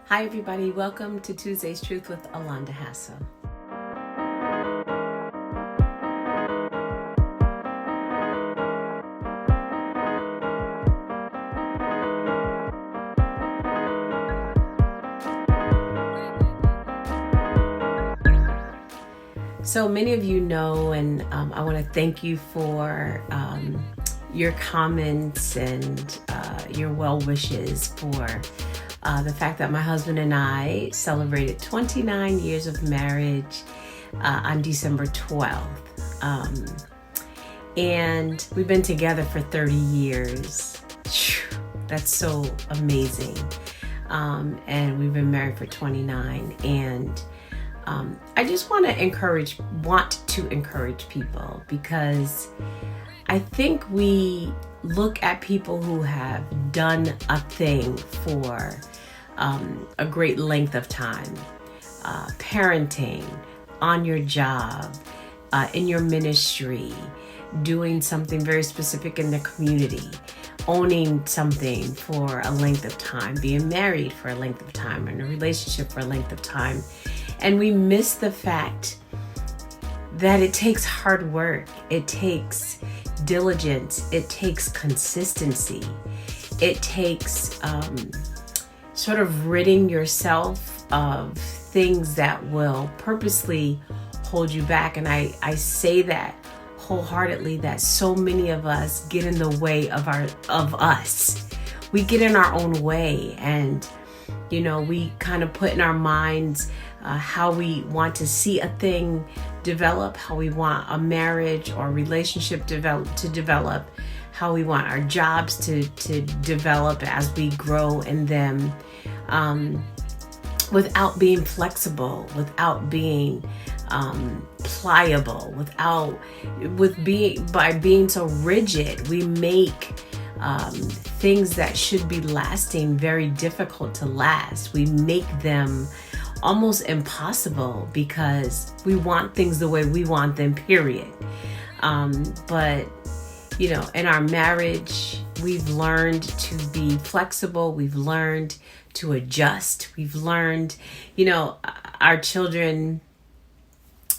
Hi, everybody. Welcome to Tuesday's Truth with Alonda Hassel. So many of you know, and I want to thank you for your comments and your well wishes for the fact that my husband and I celebrated 29 years of marriage on December 12th. And we've been together for 30 years. That's so amazing. And we've been married for 29. And I just want to encourage people, because I think we look at people who have done a thing for a great length of time, parenting, on your job, in your ministry, doing something very specific in the community, owning something for a length of time, being married for a length of time, in a relationship for a length of time. And we miss the fact that it takes hard work, it takes diligence, it takes consistency, it takes sort of ridding yourself of things that will purposely hold you back. And I say that wholeheartedly, that so many of us get in the way of us. We get in our own way, and we kind of put in our minds how we want to see a thing develop, how we want a marriage or relationship to develop, how we want our jobs to develop as we grow in them, without being flexible, without being pliable, by being so rigid. We make things that should be lasting very difficult to last. We make them almost impossible because we want things the way we want them, period. But in our marriage, we've learned to be flexible. We've learned to adjust. We've learned, our children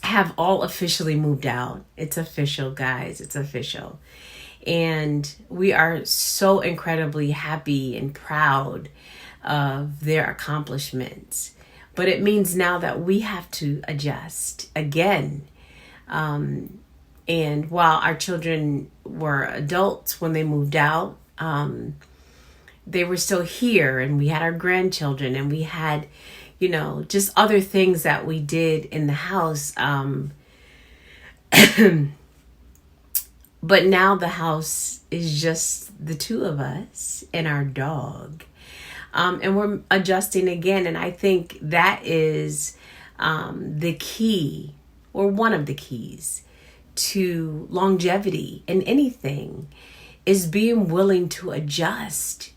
have all officially moved out. It's official, guys. It's official. And we are so incredibly happy and proud of their accomplishments. But it means now that we have to adjust again. And while our children were adults when they moved out, they were still here, and we had our grandchildren, and we had, just other things that we did in the house. But now the house is just the two of us and our dog. And we're adjusting again. And I think that is the key, or one of the keys to longevity in anything, is being willing to adjust.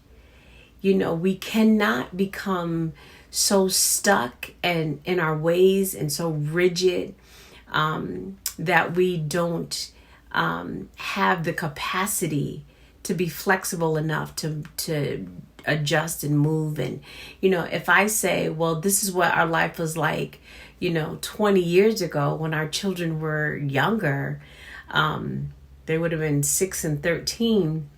We cannot become so stuck and in our ways and so rigid that we don't have the capacity to be flexible enough to adjust and move. And if I say, well, this is what our life was like 20 years ago when our children were younger, they would have been 6 and 13.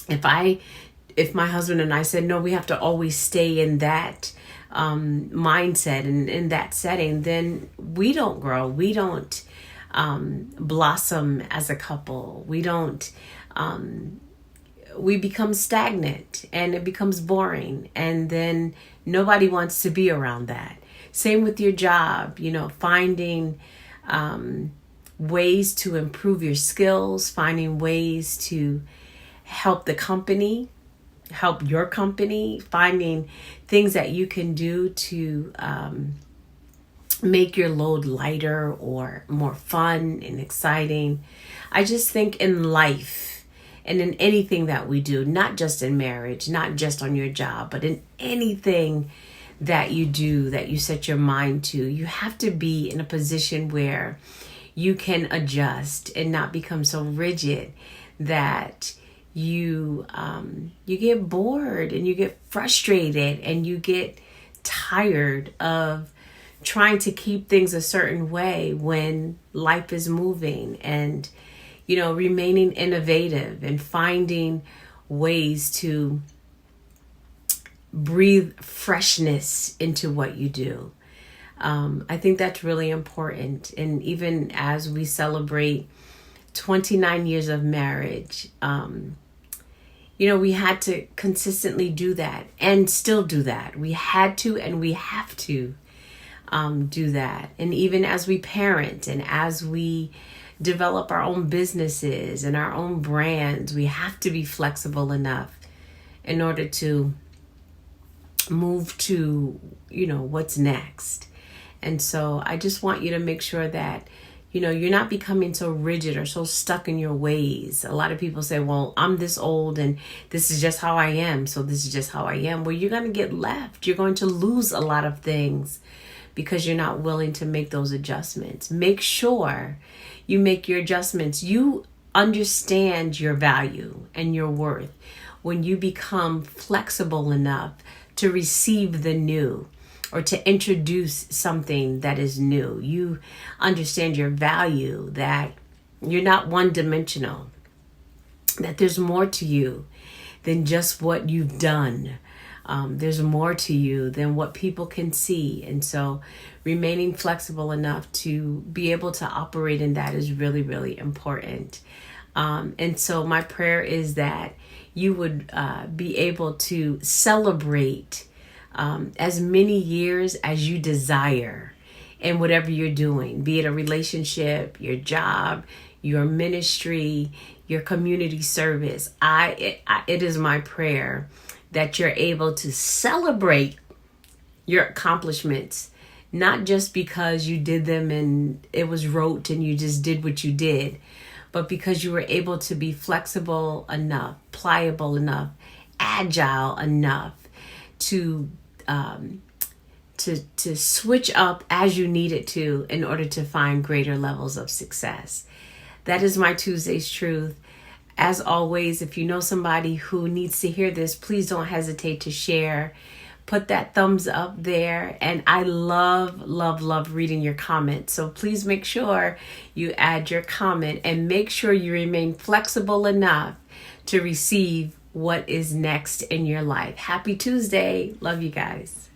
If my husband and I said, no, we have to always stay in that mindset and in that setting, then we don't grow. We don't blossom as a couple. We don't, we become stagnant, and it becomes boring. And then nobody wants to be around that. Same with your job, finding ways to improve your skills, finding ways to help your company, finding things that you can do to make your load lighter or more fun and exciting. I just think in life and in anything that we do, not just in marriage, not just on your job, but in anything that you do, that you set your mind to, you have to be in a position where you can adjust and not become so rigid that you get bored and you get frustrated and you get tired of trying to keep things a certain way when life is moving, and remaining innovative and finding ways to breathe freshness into what you do. I think that's really important. And even as we celebrate 29 years of marriage, we had to consistently do that and still do that. We had to, and we have to do that. And even as we parent and as we develop our own businesses and our own brands, we have to be flexible enough in order to move to, what's next. And so I just want you to make sure that, you're not becoming so rigid or so stuck in your ways. A lot of people say, well, I'm this old and this is just how I am, so this is just how I am. Well, you're going to get left. You're going to lose a lot of things because you're not willing to make those adjustments. Make sure you make your adjustments. You understand your value and your worth when you become flexible enough to receive the new, or to introduce something that is new. You understand your value, that you're not one-dimensional, that there's more to you than just what you've done. There's more to you than what people can see. And so remaining flexible enough to be able to operate in that is really, really important. And so my prayer is that you would be able to celebrate as many years as you desire in whatever you're doing, be it a relationship, your job, your ministry, your community service. It is my prayer that you're able to celebrate your accomplishments, not just because you did them and it was rote and you just did what you did, but because you were able to be flexible enough, pliable enough, agile enough to switch up as you need it to in order to find greater levels of success. That is my Tuesday's Truth. As always, if you know somebody who needs to hear this, please don't hesitate to share. Put that thumbs up there. And I love, love, love reading your comments. So please make sure you add your comment and make sure you remain flexible enough to receive what is next in your life. Happy Tuesday. Love you guys.